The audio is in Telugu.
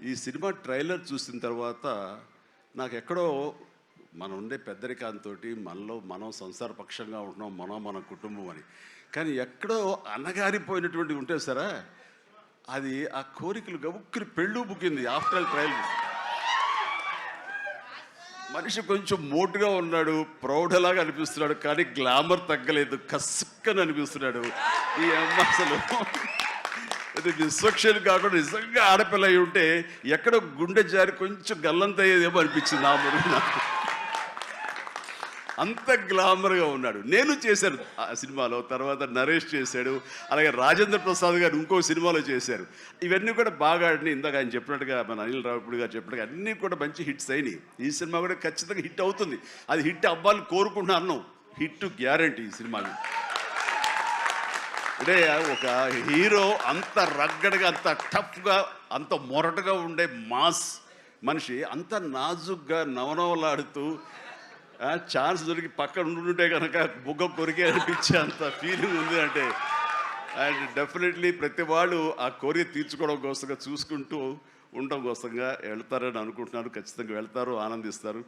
ఈ సినిమా ట్రైలర్ చూసిన తర్వాత నాకెక్కడో మనం ఉండే పెద్దరికాంతో మనలో మనం సంసారపక్షంగా ఉంటున్నాం, మన కుటుంబం అని. కానీ ఎక్కడో అన్నగారిపోయినటువంటి ఉంటే సరే, అది ఆ కోరికలు గబుక్కుని పెళ్ళు బుక్కింది ఆఫ్టర్ ట్రైలర్. మనిషి కొంచెం మోటుగా ఉన్నాడు, ప్రౌఢలాగా అనిపిస్తున్నాడు, కానీ గ్లామర్ తగ్గలేదు, కసుక్కని అనిపిస్తున్నాడు. ఈ అమ్మ అసలు ఇది విశ్వక్షలు కాకుండా నిజంగా ఆడపిల్ల అయి ఉంటే ఎక్కడో గుండె జారి కొంచెం గల్లంత అయ్యేదేమో అనిపించింది ఆ మురుగు నాకు. అంత గ్లామర్గా ఉన్నాడు. నేను చేశాను ఆ సినిమాలో, తర్వాత నరేష్ చేశాడు, అలాగే రాజేంద్ర ప్రసాద్ గారు ఇంకో సినిమాలో చేశారు. ఇవన్నీ కూడా బాగా ఆడినాయి. ఇందాక ఆయన చెప్పినట్టుగా, మన అనిల్ రావిపూడి గారు చెప్పినట్టుగా అన్నీ కూడా మంచి హిట్స్ అయినాయి. ఈ సినిమా కూడా ఖచ్చితంగా హిట్ అవుతుంది. అది హిట్ అవ్వాలని కోరుకుంటున్నాను. హిట్ గ్యారంటీ ఈ సినిమాని. అంటే ఒక హీరో అంత రగ్గడగా, అంత టఫ్గా, అంత మొరటుగా ఉండే మాస్ మనిషి అంత నాజుగ్గా నవనవలాడుతూ ఛాన్స్ దొరికి పక్కన ఉండుంటే కనుక బుగ్గ కొరికే అనిపించే అంత ఫీలింగ్ ఉంది. అంటే అండ్ డెఫినెట్లీ ప్రతి వాళ్ళు ఆ కోరిక తీర్చుకోవడం కోసంగా, చూసుకుంటూ ఉండడం కోసంగా వెళ్తారని అనుకుంటున్నారు. ఖచ్చితంగా వెళ్తారు, ఆనందిస్తారు.